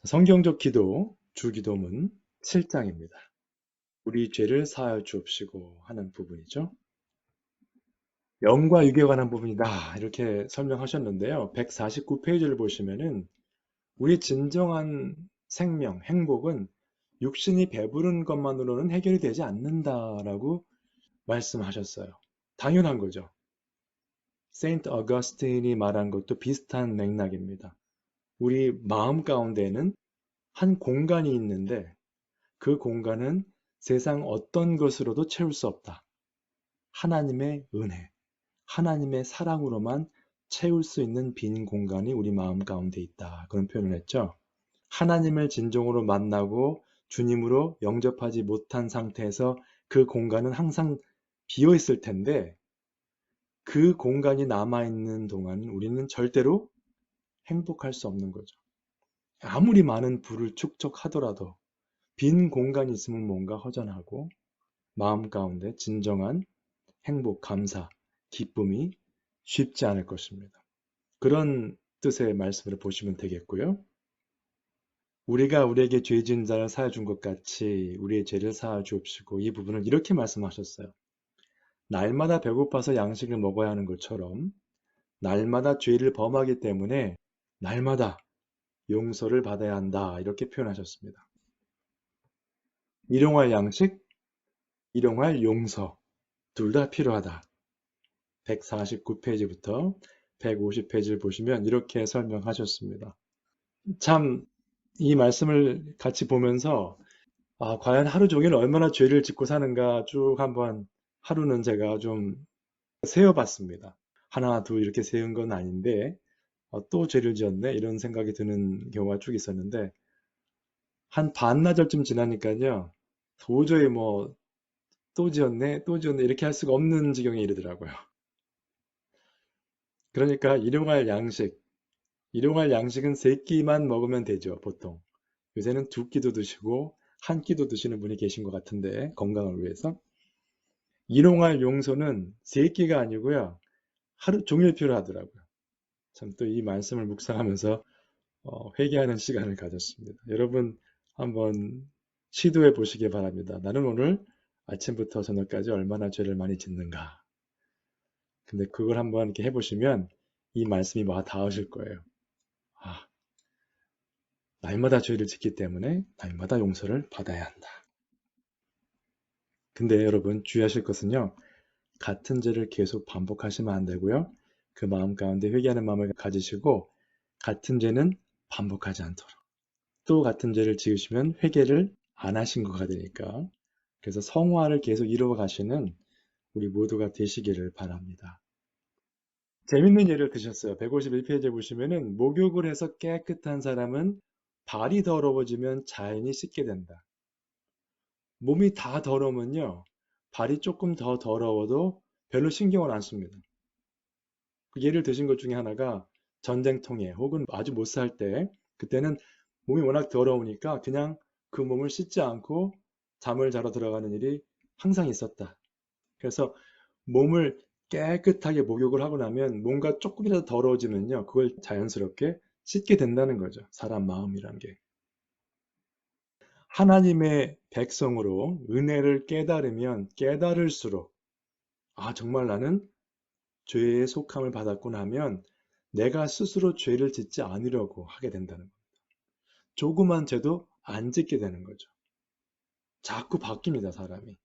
성경적 기도, 주기도문 7장입니다. 우리 죄를 사하여 주옵시고 하는 부분이죠. 영과 육에 관한 부분이다 이렇게 설명하셨는데요. 149페이지를 보시면은 우리 진정한 생명, 행복은 육신이 배부른 것만으로는 해결이 되지 않는다라고 말씀하셨어요. 당연한 거죠. 세인트 어거스틴이 말한 것도 비슷한 맥락입니다. 우리 마음 가운데는 한 공간이 있는데 그 공간은 세상 어떤 것으로도 채울 수 없다. 하나님의 은혜, 하나님의 사랑으로만 채울 수 있는 빈 공간이 우리 마음 가운데 있다. 그런 표현을 했죠. 하나님을 진정으로 만나고 주님으로 영접하지 못한 상태에서 그 공간은 항상 비어 있을 텐데 그 공간이 남아있는 동안 우리는 절대로 행복할 수 없는 거죠. 아무리 많은 부를 축적하더라도 빈 공간이 있으면 뭔가 허전하고 마음 가운데 진정한 행복, 감사, 기쁨이 쉽지 않을 것입니다. 그런 뜻의 말씀을 보시면 되겠고요. 우리가 우리에게 죄 지은 자를 사하여 준 것 같이 우리의 죄를 사하여 주옵시고 이 부분을 이렇게 말씀하셨어요. 날마다 배고파서 양식을 먹어야 하는 것처럼 날마다 죄를 범하기 때문에 날마다 용서를 받아야 한다 이렇게 표현하셨습니다. 일용할 양식, 일용할 용서 둘 다 필요하다. 149페이지부터 150페이지를 보시면 이렇게 설명하셨습니다. 참 이 말씀을 같이 보면서 과연 하루 종일 얼마나 죄를 짓고 사는가 쭉 한번 하루는 제가 좀 세어봤습니다. 하나, 둘 이렇게 세운 건 아닌데 또 죄를 지었네 이런 생각이 드는 경우가 쭉 있었는데 한 반나절쯤 지나니까요. 도저히 뭐 또 지었네 또 지었네 이렇게 할 수가 없는 지경에 이르더라고요. 그러니까 일용할 양식은 세 끼만 먹으면 되죠, 보통. 요새는 두 끼도 드시고 한 끼도 드시는 분이 계신 것 같은데 건강을 위해서. 일용할 용서는 세 끼가 아니고요. 하루 종일 필요하더라고요. 참 또 이 말씀을 묵상하면서 회개하는 시간을 가졌습니다. 여러분 한번 시도해 보시기 바랍니다. 나는 오늘 아침부터 저녁까지 얼마나 죄를 많이 짓는가. 근데 그걸 한번 이렇게 해보시면 이 말씀이 와 닿으실 거예요. 아, 날마다 죄를 짓기 때문에 날마다 용서를 받아야 한다. 근데 여러분 주의하실 것은요. 같은 죄를 계속 반복하시면 안 되고요. 그 마음 가운데 회개하는 마음을 가지시고 같은 죄는 반복하지 않도록. 또 같은 죄를 지으시면 회개를 안 하신 거가 되니까. 그래서 성화를 계속 이루어 가시는 우리 모두가 되시기를 바랍니다. 재밌는 예를 드셨어요. 151페이지에 보시면은 목욕을 해서 깨끗한 사람은 발이 더러워지면 자연히 씻게 된다. 몸이 다 더러우면요. 발이 조금 더 더러워도 별로 신경을 안 씁니다. 그 예를 드신 것 중에 하나가 전쟁통에 혹은 아주 못 살 때 그때는 몸이 워낙 더러우니까 그냥 그 몸을 씻지 않고 잠을 자러 들어가는 일이 항상 있었다. 그래서 몸을 깨끗하게 목욕을 하고 나면 뭔가 조금이라도 더러워지면요. 그걸 자연스럽게 씻게 된다는 거죠. 사람 마음이란 게. 하나님의 백성으로 은혜를 깨달으면 깨달을수록 정말 나는 죄에 속함을 받았구나 하면 내가 스스로 죄를 짓지 않으려고 하게 된다는 겁니다. 조그만 죄도 안 짓게 되는 거죠. 자꾸 바뀝니다, 사람이.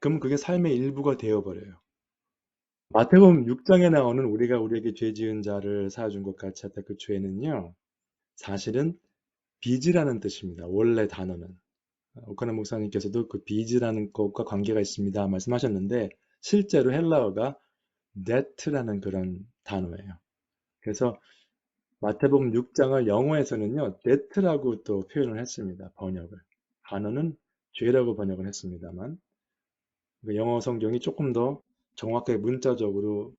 그럼 그게 삶의 일부가 되어버려요. 마태복음 6장에 나오는 우리가 우리에게 죄 지은 자를 사하여 준 것 같이 하다 그 죄는요. 사실은 빚이라는 뜻입니다. 원래 단어는. 오카나 목사님께서도 그 빚이라는 것과 관계가 있습니다 말씀하셨는데 실제로 헬라어가 debt라는 그런 단어예요. 그래서 마태복음 6장을 영어에서는요, debt라고 또 표현을 했습니다. 번역을. 단어는 죄라고 번역을 했습니다만 영어 성경이 조금 더 정확하게 문자적으로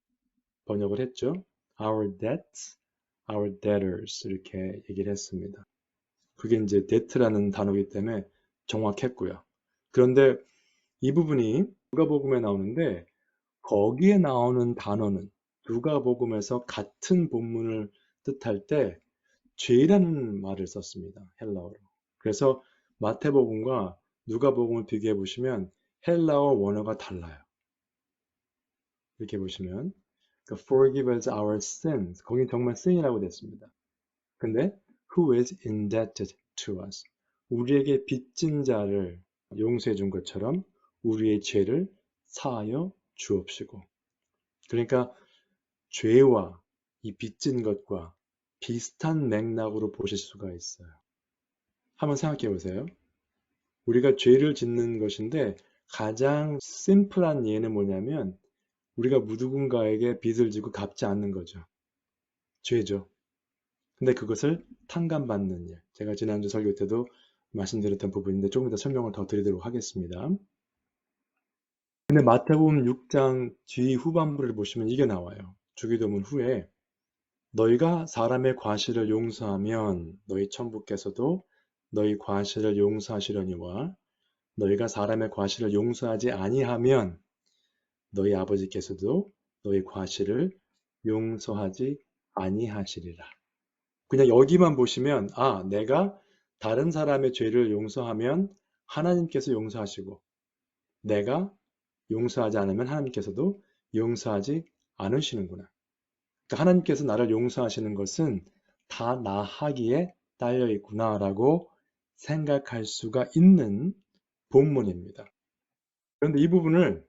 번역을 했죠. Our debts, our debtors 이렇게 얘기를 했습니다. 그게 이제 debt라는 단어이기 때문에 정확했고요. 그런데 이 부분이 누가복음에 나오는데 거기에 나오는 단어는 누가복음에서 같은 본문을 뜻할 때 죄라는 말을 썼습니다. 헬라어로. 그래서 마태복음과 누가복음을 비교해 보시면 헬라어 원어가 달라요. 이렇게 보시면 forgive us our sins. 거긴 정말 sin이라고 됐습니다. 근데 who is indebted to us. 우리에게 빚진 자를 용서해 준 것처럼 우리의 죄를 사하여 주옵시고. 그러니까 죄와 이 빚진 것과 비슷한 맥락으로 보실 수가 있어요. 한번 생각해 보세요. 우리가 죄를 짓는 것인데 가장 심플한 예는 뭐냐면 우리가 누군가에게 빚을 지고 갚지 않는 거죠. 죄죠. 근데 그것을 탕감받는 일. 제가 지난주 설교 때도 말씀드렸던 부분인데 조금 더 설명을 더 드리도록 하겠습니다. 근데 마태복음 6장 뒤 후반부를 보시면 이게 나와요. 주기도문 후에 너희가 사람의 과실을 용서하면 너희 천부께서도 너희 과실을 용서하시려니와 너희가 사람의 과실을 용서하지 아니하면 너희 아버지께서도 너희 과실을 용서하지 아니하시리라. 그냥 여기만 보시면 내가 다른 사람의 죄를 용서하면 하나님께서 용서하시고 내가 용서하지 않으면 하나님께서도 용서하지 않으시는구나. 그러니까 하나님께서 나를 용서하시는 것은 다 나 하기에 딸려 있구나라고 생각할 수가 있는 본문입니다. 그런데 이 부분을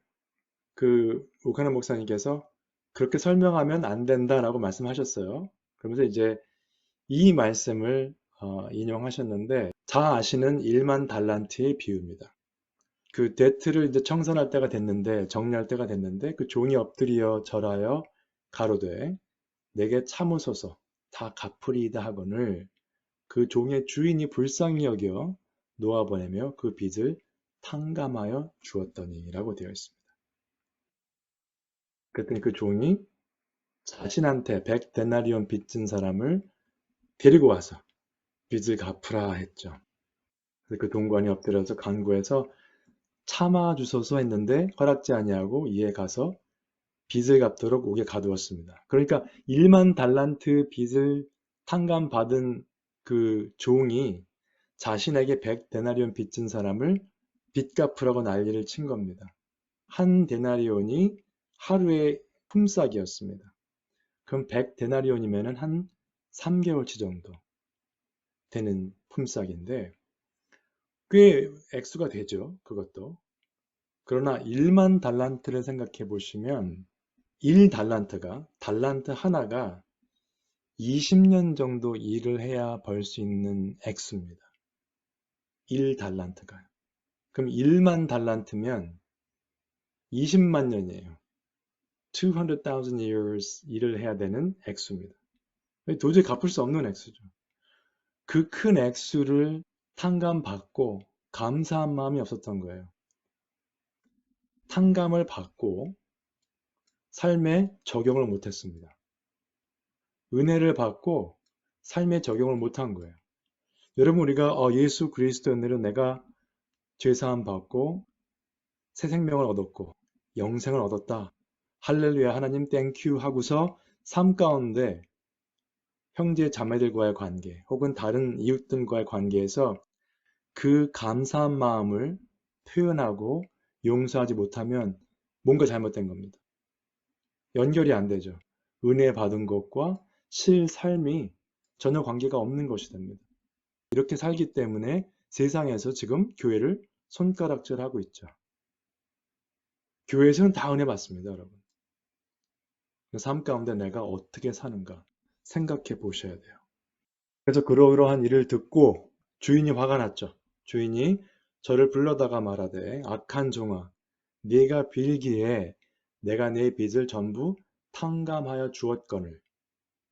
오카나 목사님께서 그렇게 설명하면 안 된다라고 말씀하셨어요. 그러면서 이제 이 말씀을 인용하셨는데 다 아시는 1만 달란트의 비유입니다. 그 데트를 이제 청산할 때가 됐는데 정리할 때가 됐는데 그 종이 엎드려 절하여 가로되 내게 참으소서 다 갚으리이다 하거늘 그 종의 주인이 불쌍히 여겨 놓아보내며 그 빚을 탕감하여 주었더니라고 되어 있습니다. 그랬더니 그 종이 자신한테 100데나리온 빚진 사람을 데리고 와서 빚을 갚으라 했죠. 그래서 그 동관이 엎드려서 간구해서 참아 주소서 했는데 허락지 아니하고 이에 가서 빚을 갚도록 옥에 가두었습니다. 그러니까 1만 달란트 빚을 탕감받은 그 종이 자신에게 100데나리온 빚진 사람을 빚 갚으라고 난리를 친 겁니다. 한 데나리온이 하루의 품삯이었습니다. 그럼 100데나리온이면 한 3개월치 정도 되는 품삯인데 꽤 액수가 되죠. 그것도. 그러나 1만 달란트를 생각해 보시면 1달란트가 달란트 하나가 20년 정도 일을 해야 벌 수 있는 액수입니다. 1달란트가. 그럼 1만 달란트면 20만 년이에요. 200,000 years 일을 해야 되는 액수입니다. 도저히 갚을 수 없는 액수죠. 그 큰 액수를 탕감받고 감사한 마음이 없었던 거예요. 탕감을 받고 삶에 적용을 못했습니다. 은혜를 받고 삶에 적용을 못한 거예요. 여러분 우리가 예수 그리스도 은혜로 내가 죄사함 받고 새 생명을 얻었고 영생을 얻었다. 할렐루야 하나님 땡큐 하고서 삶 가운데 형제 자매들과의 관계 혹은 다른 이웃들과의 관계에서 그 감사한 마음을 표현하고 용서하지 못하면 뭔가 잘못된 겁니다. 연결이 안 되죠. 은혜 받은 것과 실삶이 전혀 관계가 없는 것이 됩니다. 이렇게 살기 때문에 세상에서 지금 교회를 손가락질하고 있죠. 교회에서는 다 은혜 받습니다, 여러분. 삶 가운데 내가 어떻게 사는가 생각해 보셔야 돼요. 그래서 그러한 일을 듣고 주인이 화가 났죠. 주인이 저를 불러다가 말하되 악한 종아 네가 빌기에 내가 네 빚을 전부 탕감하여 주었거늘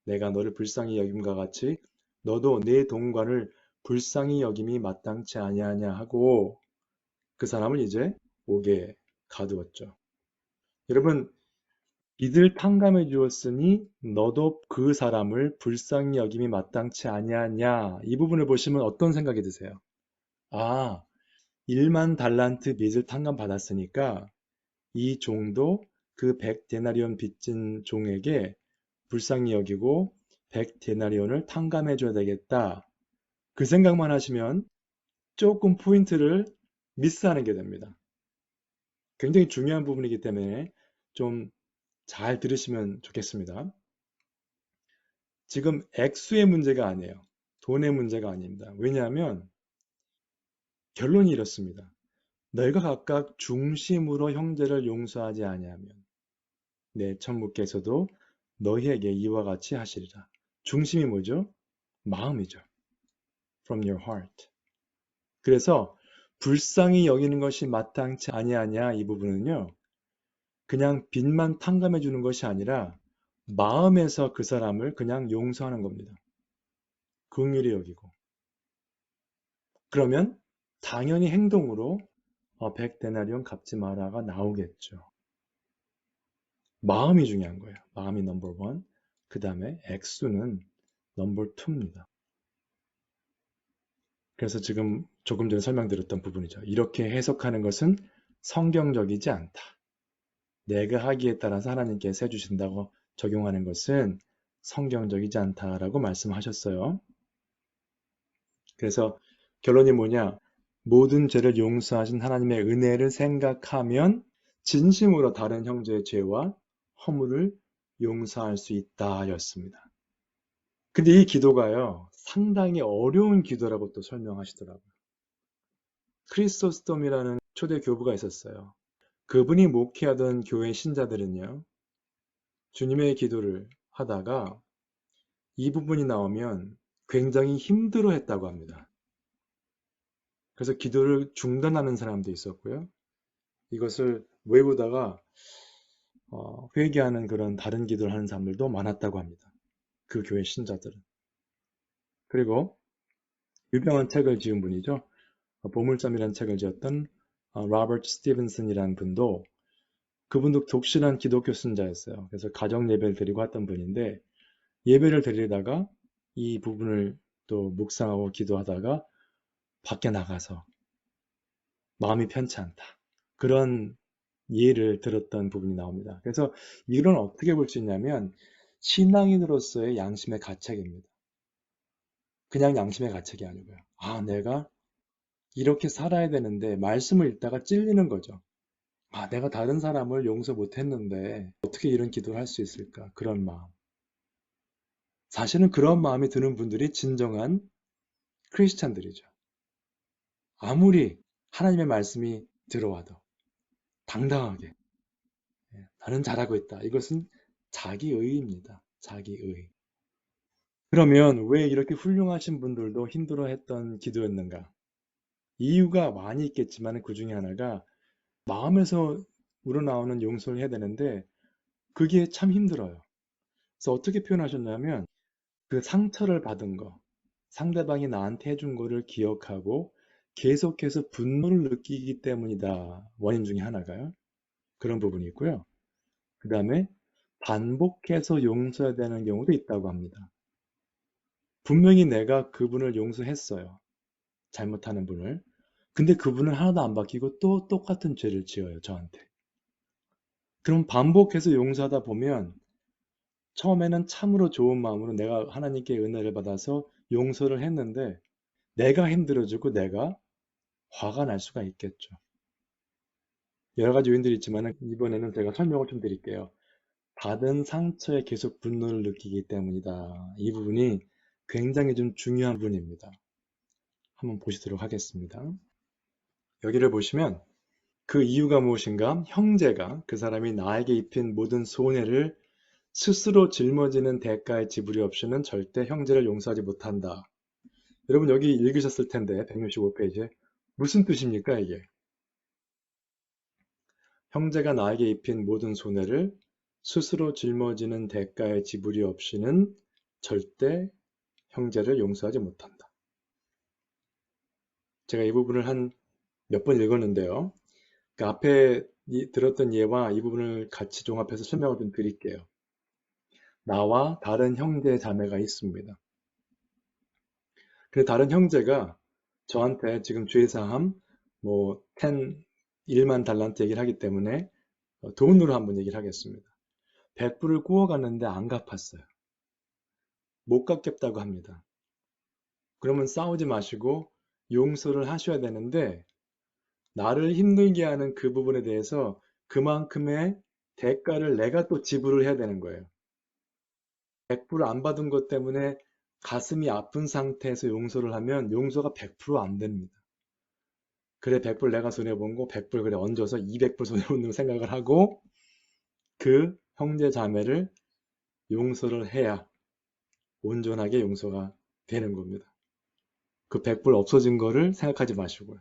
내가 너를 불쌍히 여김과 같이 너도 네 동관을 불쌍히 여김이 마땅치 아니하냐 하고 그 사람을 이제 옥에 가두었죠. 여러분 빚을 탕감해 주었으니 너도 그 사람을 불쌍히 여김이 마땅치 아니하냐 이 부분을 보시면 어떤 생각이 드세요? 1만 달란트 빚을 탕감받았으니까 이 종도 그 100데나리온 빚진 종에게 불쌍히 여기고 100데나리온을 탕감해 줘야 되겠다. 그 생각만 하시면 조금 포인트를 미스하는 게 됩니다. 굉장히 중요한 부분이기 때문에 좀 잘 들으시면 좋겠습니다. 지금 액수의 문제가 아니에요. 돈의 문제가 아닙니다. 왜냐하면 결론이 이렇습니다. 너희가 각각 중심으로 형제를 용서하지 아니하면 내 천부께서도 너희에게 이와 같이 하시리라. 중심이 뭐죠? 마음이죠. From your heart. 그래서 불쌍히 여기는 것이 마땅치 아니하냐 이 부분은요. 그냥 빚만 탕감해 주는 것이 아니라 마음에서 그 사람을 그냥 용서하는 겁니다. 긍휼히 여기고. 그러면 당연히 행동으로 100데나리온 갚지 마라가 나오겠죠. 마음이 중요한 거예요. 마음이 넘버 원. 그 다음에 액수는 넘버 투입니다. 그래서 지금 조금 전에 설명드렸던 부분이죠. 이렇게 해석하는 것은 성경적이지 않다. 내가 하기에 따라서 하나님께서 해주신다고 적용하는 것은 성경적이지 않다라고 말씀하셨어요. 그래서 결론이 뭐냐? 모든 죄를 용서하신 하나님의 은혜를 생각하면 진심으로 다른 형제의 죄와 허물을 용서할 수 있다 였습니다. 근데 이 기도가요, 상당히 어려운 기도라고 또 설명하시더라고요. 크리소스톰이라는 초대 교부가 있었어요. 그분이 목회하던 교회 신자들은요, 주님의 기도를 하다가 이 부분이 나오면 굉장히 힘들어 했다고 합니다. 그래서 기도를 중단하는 사람도 있었고요. 이것을 외우다가 회개하는 그런 다른 기도를 하는 사람들도 많았다고 합니다. 그 교회 신자들은. 그리고 유명한 책을 지은 분이죠. 보물섬이라는 책을 지었던 로버트 스티븐슨이라는 분도 그분도 독실한 기독교 신자였어요. 그래서 가정 예배를 드리고 했던 분인데 예배를 드리다가 이 부분을 또 묵상하고 기도하다가 밖에 나가서 마음이 편치 않다. 그런 예를 들었던 부분이 나옵니다. 그래서 이건 어떻게 볼 수 있냐면 신앙인으로서의 양심의 가책입니다. 그냥 양심의 가책이 아니고요. 아, 내가 이렇게 살아야 되는데 말씀을 읽다가 찔리는 거죠. 아, 내가 다른 사람을 용서 못했는데 어떻게 이런 기도를 할 수 있을까? 그런 마음. 사실은 그런 마음이 드는 분들이 진정한 크리스찬들이죠. 아무리 하나님의 말씀이 들어와도 당당하게 나는 잘하고 있다. 이것은 자기의입니다. 자기의. 그러면 왜 이렇게 훌륭하신 분들도 힘들어했던 기도였는가? 이유가 많이 있겠지만 그 중에 하나가 마음에서 우러나오는 용서를 해야 되는데 그게 참 힘들어요. 그래서 어떻게 표현하셨냐면 그 상처를 받은 거, 상대방이 나한테 해준 거를 기억하고 계속해서 분노를 느끼기 때문이다. 원인 중에 하나가요. 그런 부분이 있고요. 그 다음에 반복해서 용서해야 되는 경우도 있다고 합니다. 분명히 내가 그분을 용서했어요. 잘못하는 분을. 근데 그분은 하나도 안 바뀌고 또 똑같은 죄를 지어요, 저한테. 그럼 반복해서 용서하다 보면 처음에는 참으로 좋은 마음으로 내가 하나님께 은혜를 받아서 용서를 했는데 내가 힘들어지고 내가 화가 날 수가 있겠죠. 여러 가지 요인들이 있지만 이번에는 제가 설명을 좀 드릴게요. 받은 상처에 계속 분노를 느끼기 때문이다. 이 부분이 굉장히 좀 중요한 부분입니다. 한번 보시도록 하겠습니다. 여기를 보시면 그 이유가 무엇인가? 형제가 그 사람이 나에게 입힌 모든 손해를 스스로 짊어지는 대가의 지불이 없이는 절대 형제를 용서하지 못한다. 여러분 여기 읽으셨을 텐데 165페이지에 무슨 뜻입니까 이게? 형제가 나에게 입힌 모든 손해를 스스로 짊어지는 대가의 지불이 없이는 절대 형제를 용서하지 못한다. 제가 이 부분을 한 몇 번 읽었는데요. 그 앞에 들었던 예와 이 부분을 같이 종합해서 설명을 좀 드릴게요. 나와 다른 형제 자매가 있습니다. 그 다른 형제가 저한테 지금 죄사함 뭐 1만 달란트 얘기를 하기 때문에 돈으로 한번 얘기를 하겠습니다. 100불을 구워갔는데 안 갚았어요. 못 갚겠다고 합니다. 그러면 싸우지 마시고 용서를 하셔야 되는데 나를 힘들게 하는 그 부분에 대해서 그만큼의 대가를 내가 또 지불을 해야 되는 거예요. 100% 안 받은 것 때문에 가슴이 아픈 상태에서 용서를 하면 용서가 100%안 됩니다. 그래 100불 내가 손해본 거 100불 그래 얹어서 200불 손해본 생각을 하고 그 형제 자매를 용서를 해야 온전하게 용서가 되는 겁니다. 그 100불 없어진 거를 생각하지 마시고요.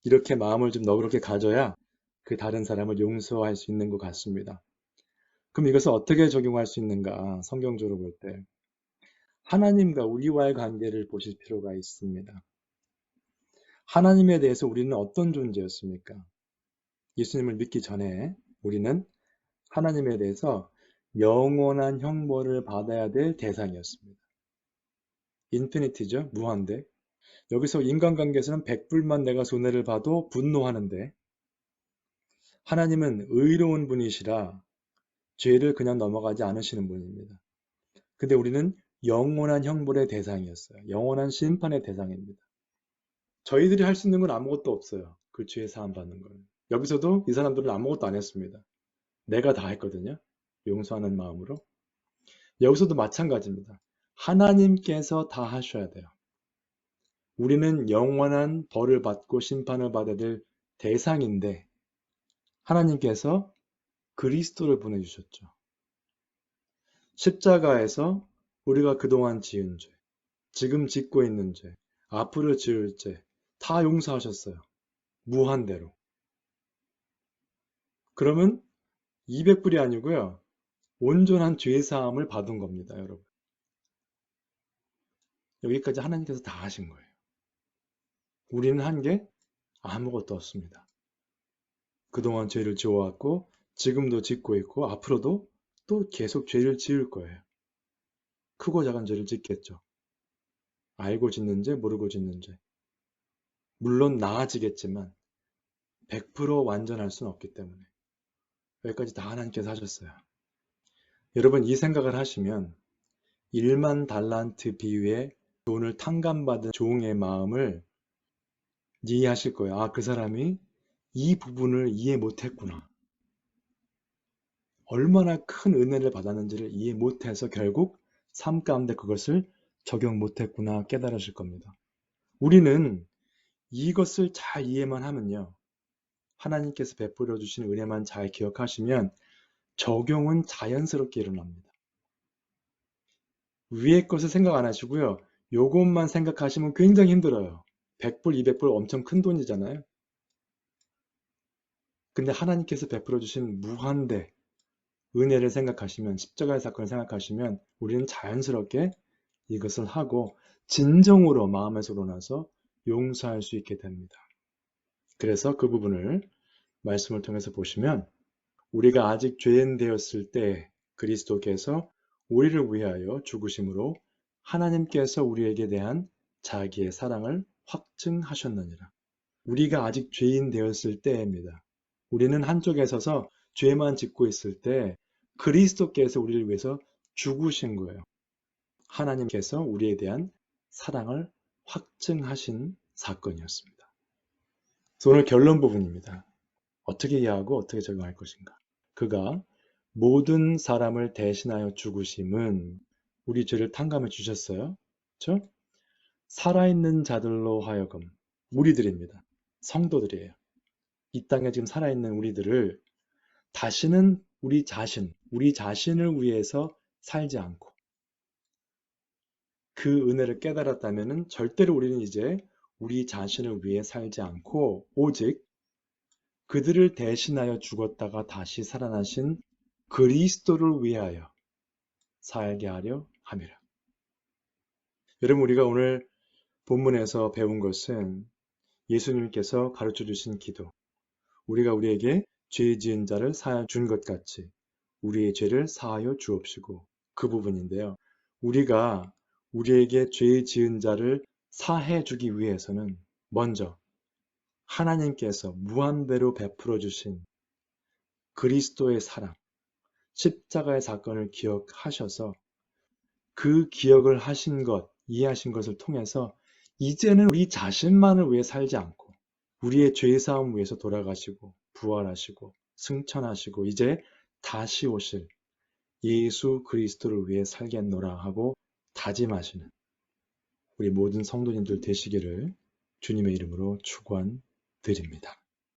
이렇게 마음을 좀 너그럽게 가져야 그 다른 사람을 용서할 수 있는 것 같습니다. 그럼 이것을 어떻게 적용할 수 있는가? 성경적으로 볼 때 하나님과 우리와의 관계를 보실 필요가 있습니다. 하나님에 대해서 우리는 어떤 존재였습니까? 예수님을 믿기 전에 우리는 하나님에 대해서 영원한 형벌을 받아야 될 대상이었습니다. 인피니티죠. 무한대. 여기서 인간관계에서는 100불만 내가 손해를 봐도 분노하는데 하나님은 의로운 분이시라 죄를 그냥 넘어가지 않으시는 분입니다. 근데 우리는 영원한 형벌의 대상이었어요. 영원한 심판의 대상입니다. 저희들이 할 수 있는 건 아무것도 없어요. 그 죄 사함 받는 건. 여기서도 이 사람들은 아무것도 안 했습니다. 내가 다 했거든요. 용서하는 마음으로. 여기서도 마찬가지입니다. 하나님께서 다 하셔야 돼요. 우리는 영원한 벌을 받고 심판을 받아야 될 대상인데 하나님께서 그리스도를 보내주셨죠. 십자가에서 우리가 그동안 지은 죄, 지금 짓고 있는 죄, 앞으로 지을 죄 다 용서하셨어요. 무한대로. 그러면 200불이 아니고요. 온전한 죄사함을 받은 겁니다, 여러분. 여기까지 하나님께서 다 하신 거예요. 우리는 한 게 아무것도 없습니다. 그동안 죄를 지어왔고 지금도 짓고 있고 앞으로도 또 계속 죄를 지을 거예요. 크고 작은 죄를 짓겠죠. 알고 짓는 죄, 모르고 짓는 죄. 물론 나아지겠지만 100% 완전할 수는 없기 때문에 여기까지 다 하나님께서 하셨어요. 여러분 이 생각을 하시면 1만 달란트 비유의 돈을 탕감받은 종의 마음을 이해하실 거예요. 아, 그 사람이 이 부분을 이해 못했구나. 얼마나 큰 은혜를 받았는지를 이해 못해서 결국 삶 가운데 그것을 적용 못했구나 깨달으실 겁니다. 우리는 이것을 잘 이해만 하면요. 하나님께서 베풀어 주신 은혜만 잘 기억하시면 적용은 자연스럽게 일어납니다. 위의 것을 생각 안 하시고요. 요것만 생각하시면 굉장히 힘들어요. 100불, 200불 엄청 큰 돈이잖아요. 근데 하나님께서 베풀어 주신 무한대 은혜를 생각하시면 십자가의 사건을 생각하시면 우리는 자연스럽게 이것을 하고 진정으로 마음에서 우러나서 용서할 수 있게 됩니다. 그래서 그 부분을 말씀을 통해서 보시면 우리가 아직 죄인 되었을 때 그리스도께서 우리를 위하여 죽으심으로 하나님께서 우리에게 대한 자기의 사랑을 확증하셨느니라. 우리가 아직 죄인 되었을 때입니다. 우리는 한쪽에 서서 죄만 짓고 있을 때 그리스도께서 우리를 위해서 죽으신 거예요. 하나님께서 우리에 대한 사랑을 확증하신 사건이었습니다. 그래서 오늘 결론 부분입니다. 어떻게 이해하고 어떻게 적용할 것인가. 그가 모든 사람을 대신하여 죽으심은 우리 죄를 탕감해 주셨어요. 그렇죠? 살아있는 자들로 하여금 우리들입니다. 성도들이에요. 이 땅에 지금 살아있는 우리들을 다시는 우리 자신을 위해서 살지 않고 그 은혜를 깨달았다면 절대로 우리는 이제 우리 자신을 위해 살지 않고 오직 그들을 대신하여 죽었다가 다시 살아나신 그리스도를 위하여 살게 하려 함이라. 여러분 우리가 오늘 본문에서 배운 것은 예수님께서 가르쳐 주신 기도, 우리가 우리에게 죄 지은 자를 사하여 준 것 같이 우리의 죄를 사하여 주옵시고 그 부분인데요. 우리가 우리에게 죄 지은 자를 사해 주기 위해서는 먼저 하나님께서 무한대로 베풀어 주신 그리스도의 사랑, 십자가의 사건을 기억하셔서 그 기억을 하신 것, 이해하신 것을 통해서 이제는 우리 자신만을 위해 살지 않고 우리의 죄사함 위해서 돌아가시고 부활하시고 승천하시고 이제 다시 오실 예수 그리스도를 위해 살겠노라 하고 다짐하시는 우리 모든 성도님들 되시기를 주님의 이름으로 축원드립니다.